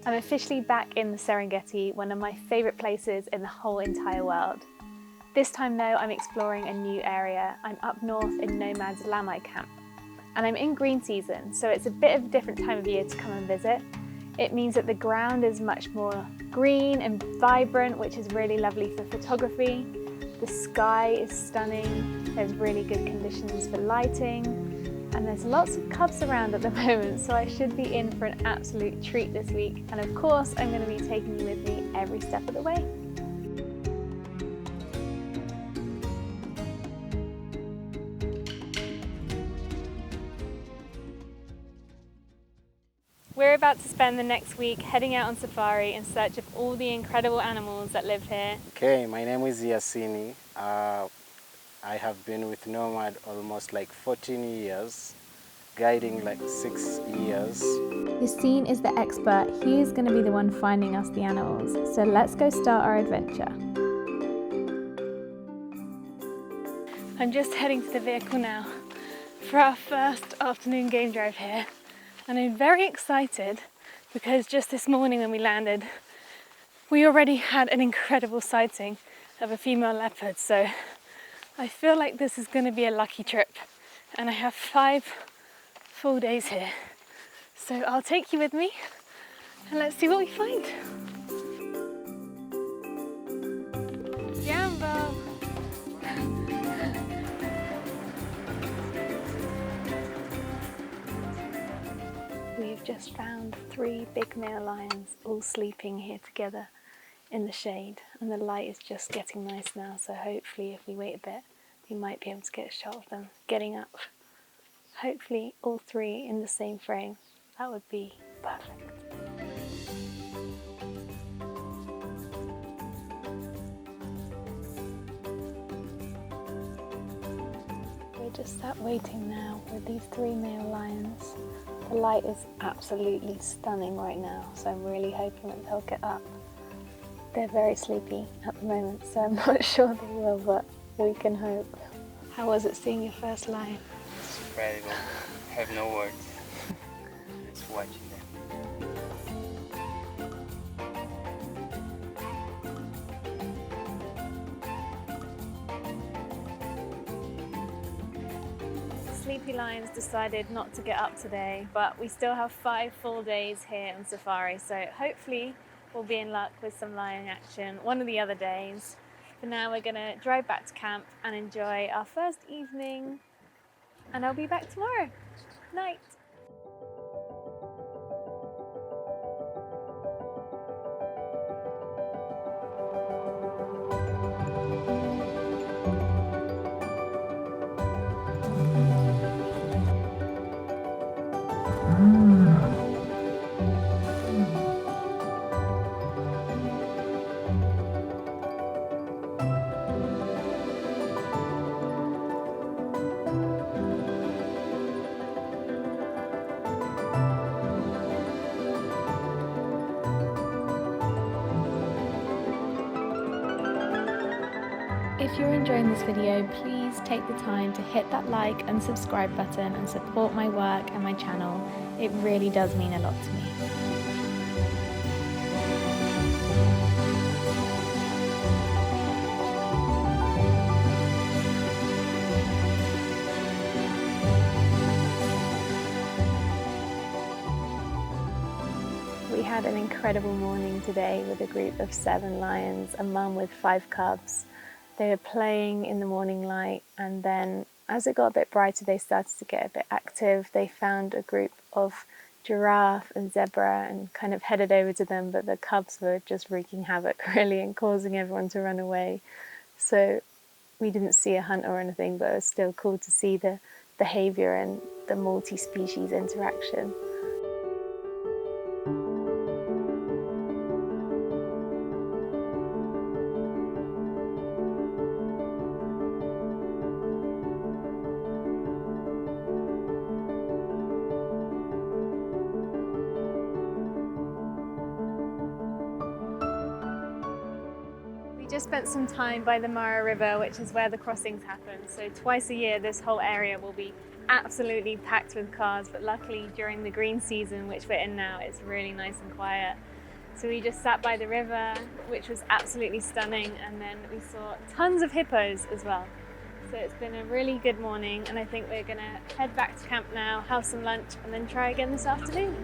I'm officially back in the Serengeti, one of my favourite places in the whole entire world. This time though, I'm exploring a new area. I'm up north in Nomad's Lamai camp. And I'm in green season, so it's a bit of a different time of year to come and visit. It means that the ground is much more green and vibrant, which is really lovely for photography. The sky is stunning, there's really good conditions for lighting, and there's lots of cubs around at the moment, so I should be in for an absolute treat this week. And of course, I'm going to be taking you with me every step of the way. We're about to spend the next week heading out on safari in search of all the incredible animals that live here. Okay, my name is Yassini. I have been with Nomad almost like 14 years, guiding like 6 years. Yassine is the expert. He's going to be the one finding us the animals. So let's go start our adventure. I'm just heading to the vehicle now for our first afternoon game drive here. And I'm very excited because just this morning when we landed, we already had an incredible sighting of a female leopard. So I feel like this is going to be a lucky trip. And I have 5 full days here. So I'll take you with me and let's see what we find. Jambo! We've just found 3 big male lions all sleeping here together in the shade, and the light is just getting nice now, so hopefully if we wait a bit we might be able to get a shot of them getting up. Hopefully all 3 in the same frame. That would be perfect. We're just sat waiting now with these 3 male lions. The light is absolutely stunning right now, so I'm really hoping that they'll get up. They're very sleepy at the moment, so I'm not sure they will, but we can hope. How was it seeing your first lion? It's incredible. I have no words. Just watching them. Sleepy lions decided not to get up today, but we still have 5 full days here on safari, so hopefully we'll be in luck with some lion action one of the other days. For now we're going to drive back to camp and enjoy our first evening, and I'll be back tomorrow. Night. If you're enjoying this video, please take the time to hit that like and subscribe button and support my work and my channel. It really does mean a lot to me. We had an incredible morning today with a group of 7 lions, a mum with 5 cubs. They were playing in the morning light, and then as it got a bit brighter they started to get a bit active. They found a group of giraffe and zebra and kind of headed over to them, but the cubs were just wreaking havoc really and causing everyone to run away. So we didn't see a hunt or anything, but it was still cool to see the behaviour and the multi-species interaction. We just spent some time by the Mara River, which is where the crossings happen. So twice a year this whole area will be absolutely packed with cars, but luckily during the green season, which we're in now, it's really nice and quiet. So we just sat by the river, which was absolutely stunning, and then we saw tons of hippos as well. So it's been a really good morning, and I think we're gonna head back to camp now, have some lunch, and then try again this afternoon.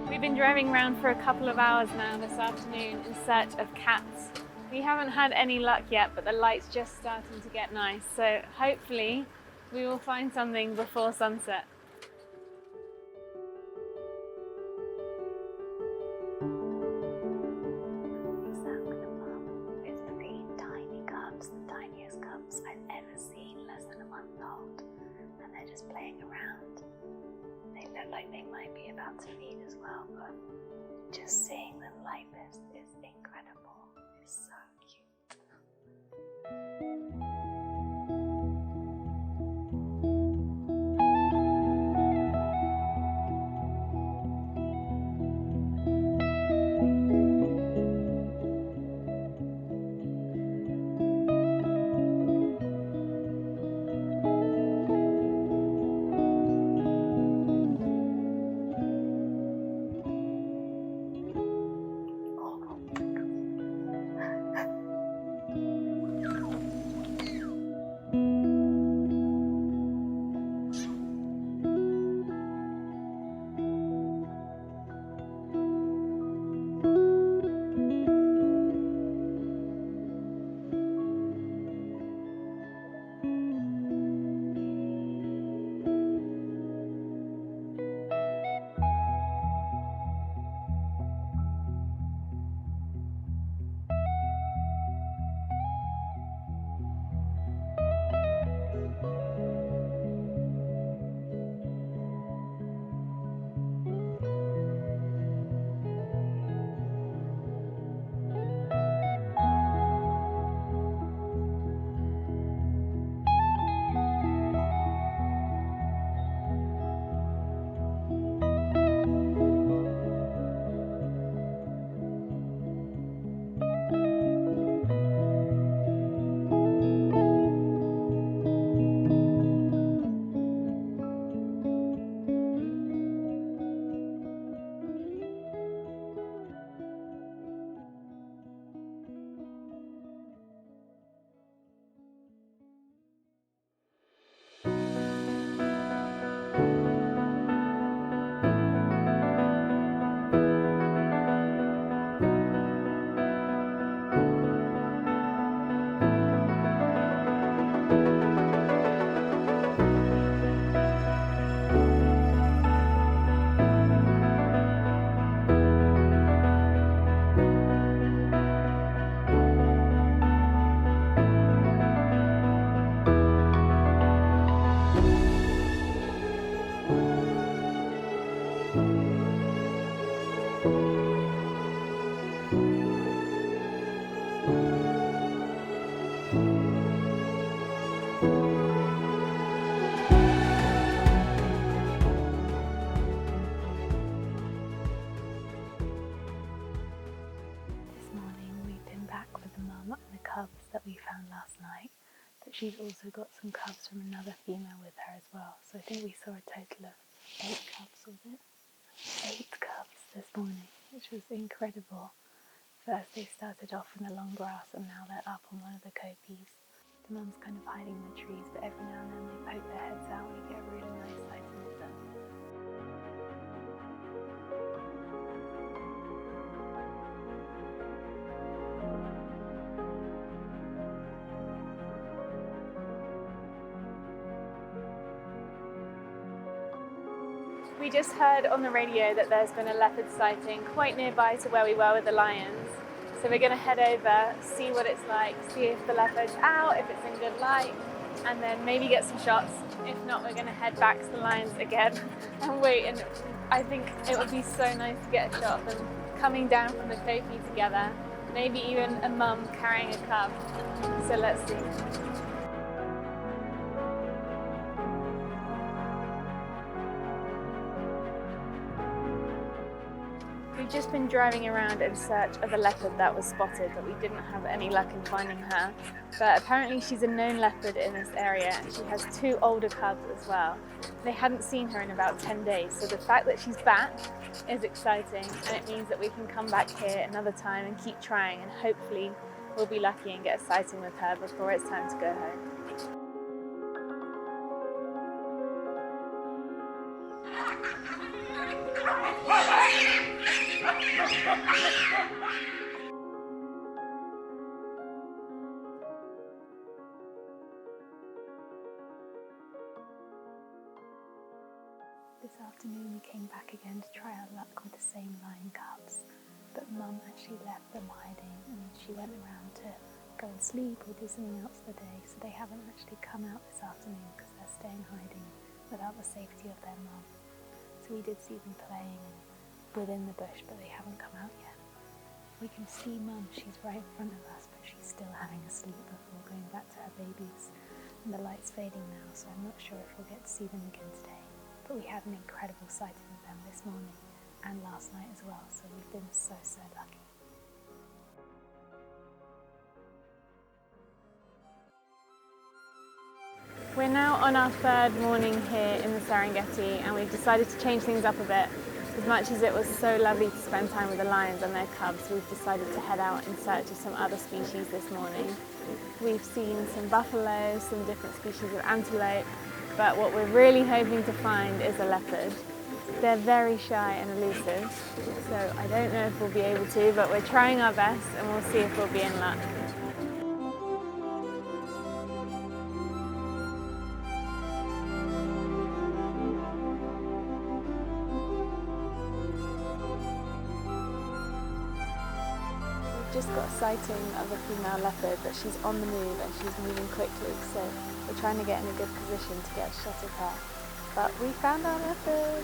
We've been driving around for a couple of hours now this afternoon in search of cats. We haven't had any luck yet, but the light's just starting to get nice, so hopefully we will find something before sunset. We sat with a mum with 3 tiny cubs, the tiniest cubs I've ever seen, less than a month old, and they're just playing around. They look like they might be about to feed as well, but just seeing them like this is incredible. It's so cute. Cubs that we found last night, but she's also got some cubs from another female with her as well. So I think we saw a total of 8 cubs, was it? 8 cubs this morning, which was incredible. First they started off in the long grass and now they're up on one of the copies. The mum's kind of hiding in the trees, but every now and then they poke their heads out and you get a really nice sighting of them. We just heard on the radio that there's been a leopard sighting quite nearby to where we were with the lions. So we're going to head over, see what it's like, see if the leopard's out, if it's in good light, and then maybe get some shots. If not, we're going to head back to the lions again and wait. And I think it would be so nice to get a shot of them coming down from the kopi together, maybe even a mum carrying a cub. So let's see. We've just been driving around in search of a leopard that was spotted, but we didn't have any luck in finding her. But apparently she's a known leopard in this area, and she has 2 older cubs as well. They hadn't seen her in about 10 days, so the fact that she's back is exciting, and it means that we can come back here another time and keep trying, and hopefully we'll be lucky and get a sighting with her before it's time to go home. This afternoon we came back again to try our luck with the same lion cubs, but Mum actually left them hiding and she went around to go and sleep or do something else for the day, so they haven't actually come out this afternoon because they're staying hiding without the safety of their mum. So we did see them playing within the bush, but they haven't come out yet. We can see Mum, she's right in front of us, but she's still having a sleep before going back to her babies. And the light's fading now, so I'm not sure if we'll get to see them again today. But we had an incredible sighting of them this morning and last night as well, so we've been so lucky. We're now on our 3rd morning here in the Serengeti, and we've decided to change things up a bit. As much as it was so lovely to spend time with the lions and their cubs, we've decided to head out in search of some other species this morning. We've seen some buffalo, some different species of antelope, but what we're really hoping to find is a leopard. They're very shy and elusive, so I don't know if we'll be able to, but we're trying our best and we'll see if we'll be in luck. We've just got a sighting of a female leopard, but she's on the move and she's moving quickly, so we're trying to get in a good position to get a shot of her. But we found our leopard!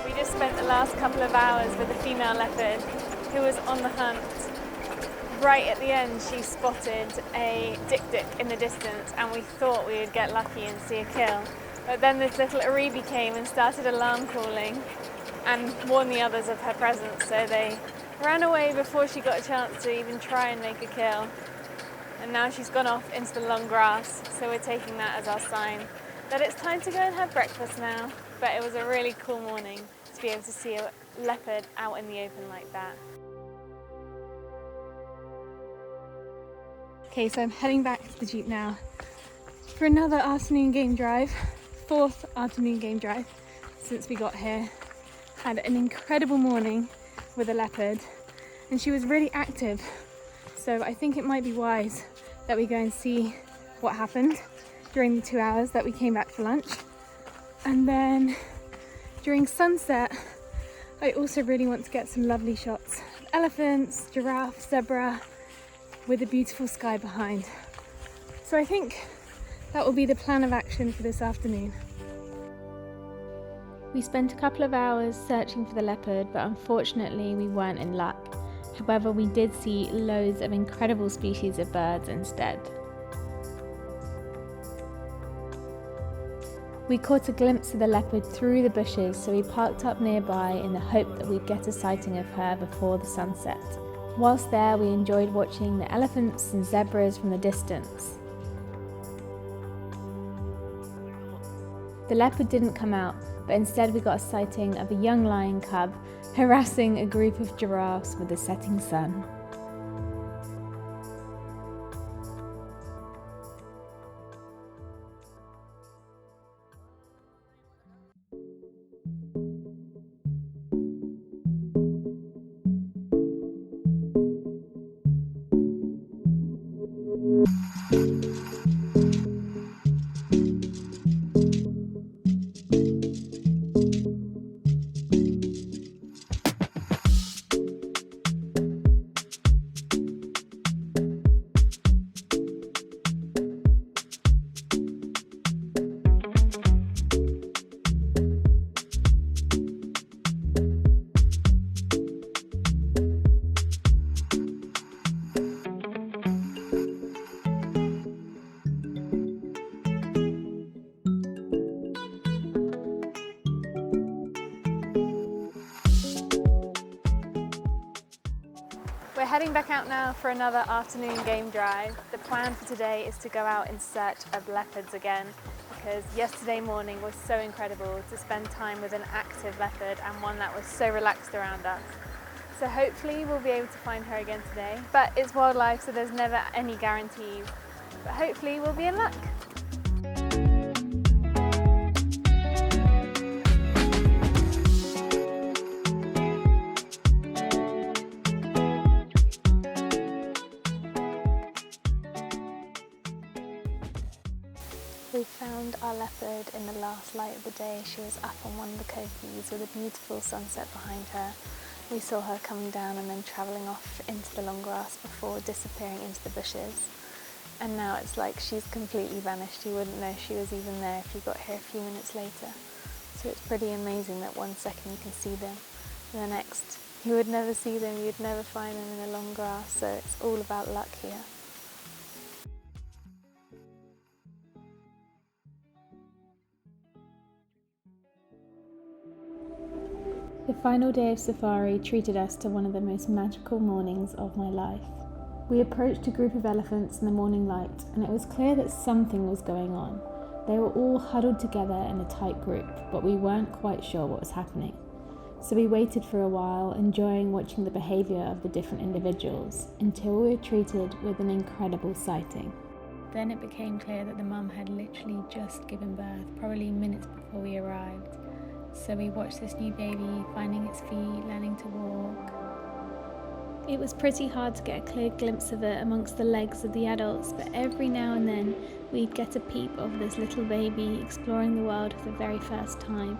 We just spent the last couple of hours with a female leopard who was on the hunt. Right at the end she spotted a dik-dik in the distance and we thought we would get lucky and see a kill. But then this little Aribi came and started alarm calling and warned the others of her presence, so they ran away before she got a chance to even try and make a kill. And now she's gone off into the long grass, so we're taking that as our sign that it's time to go and have breakfast now. But it was a really cool morning to be able to see a leopard out in the open like that. Okay, so I'm heading back to the Jeep now for another afternoon game drive, 4th afternoon game drive since we got here. Had an incredible morning with a leopard and she was really active. So I think it might be wise that we go and see what happened during the 2 hours that we came back for lunch. And then during sunset, I also really want to get some lovely shots of elephants, giraffe, zebra, with a beautiful sky behind. So I think that will be the plan of action for this afternoon. We spent a couple of hours searching for the leopard, but unfortunately we weren't in luck. However, we did see loads of incredible species of birds instead. We caught a glimpse of the leopard through the bushes, so we parked up nearby in the hope that we'd get a sighting of her before the sunset. Whilst there, we enjoyed watching the elephants and zebras from the distance. The leopard didn't come out, but instead we got a sighting of a young lion cub harassing a group of giraffes with the setting sun. We're heading back out now for another afternoon game drive. The plan for today is to go out in search of leopards again, because yesterday morning was so incredible to spend time with an active leopard and one that was so relaxed around us. So hopefully we'll be able to find her again today. But it's wildlife, so there's never any guarantees. But hopefully we'll be in luck. We found our leopard in the last light of the day. She was up on one of the kokees with a beautiful sunset behind her. We saw her coming down and then travelling off into the long grass before disappearing into the bushes. And now it's like she's completely vanished. You wouldn't know she was even there if you got here a few minutes later. So it's pretty amazing that 1 second you can see them, and the next you would never see them, you'd never find them in the long grass. So it's all about luck here. The final day of safari treated us to one of the most magical mornings of my life. We approached a group of elephants in the morning light, and it was clear that something was going on. They were all huddled together in a tight group, but we weren't quite sure what was happening. So we waited for a while, enjoying watching the behaviour of the different individuals, until we were treated with an incredible sighting. Then it became clear that the mum had literally just given birth, probably minutes before we arrived. So we watched this new baby finding its feet, learning to walk. It was pretty hard to get a clear glimpse of it amongst the legs of the adults, but every now and then we'd get a peep of this little baby exploring the world for the very first time.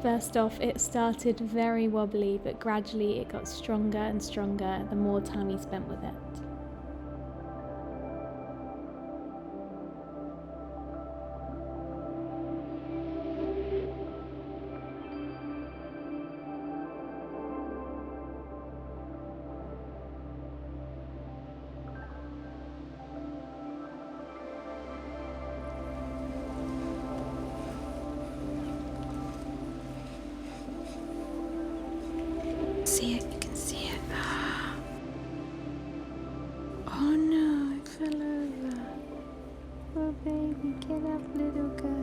First off, it started very wobbly, but gradually it got stronger and stronger the more time we spent with it. See it, you can see it. Oh no, it fell over. Oh baby, get up, little guy.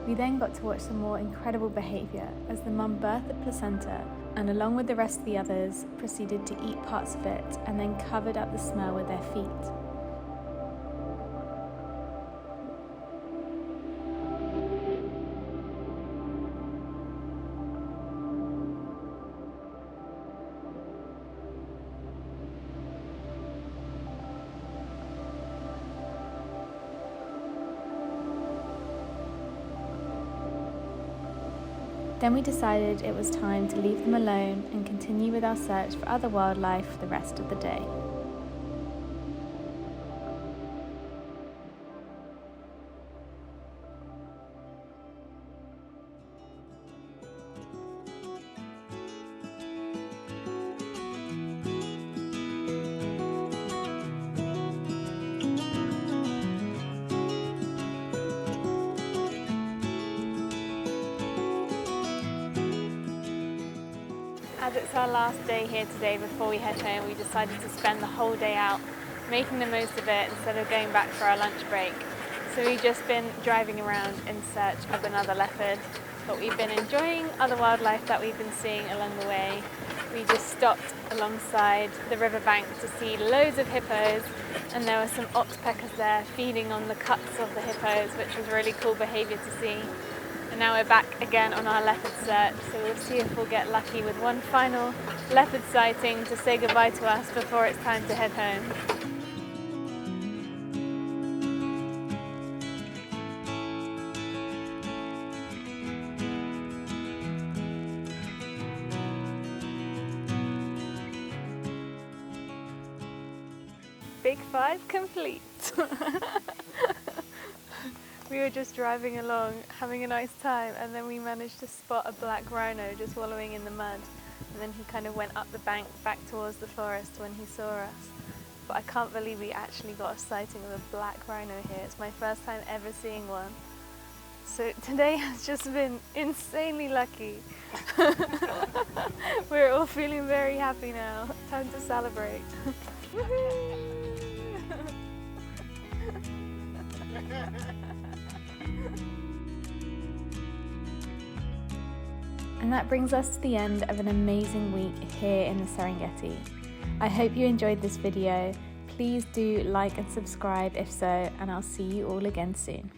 We then got to watch some more incredible behaviour as the mum birthed the placenta and, along with the rest of the others, proceeded to eat parts of it and then covered up the smell with their feet. Then we decided it was time to leave them alone and continue with our search for other wildlife for the rest of the day. As it's our last day here today before we head home, we decided to spend the whole day out making the most of it instead of going back for our lunch break. So we've just been driving around in search of another leopard, but we've been enjoying other wildlife that we've been seeing along the way. We just stopped alongside the riverbank to see loads of hippos, and there were some oxpeckers there feeding on the cuts of the hippos, which was really cool behaviour to see. And now we're back again on our leopard search, so we'll see if we'll get lucky with one final leopard sighting to say goodbye to us before it's time to head home. Big five complete. We were just driving along, having a nice time, and then we managed to spot a black rhino just wallowing in the mud. And then he kind of went up the bank back towards the forest when he saw us. But I can't believe we actually got a sighting of a black rhino here. It's my first time ever seeing one. So today has just been insanely lucky. We're all feeling very happy now. Time to celebrate. And that brings us to the end of an amazing week here in the Serengeti. I hope you enjoyed this video. Please do like and subscribe if so, and I'll see you all again soon.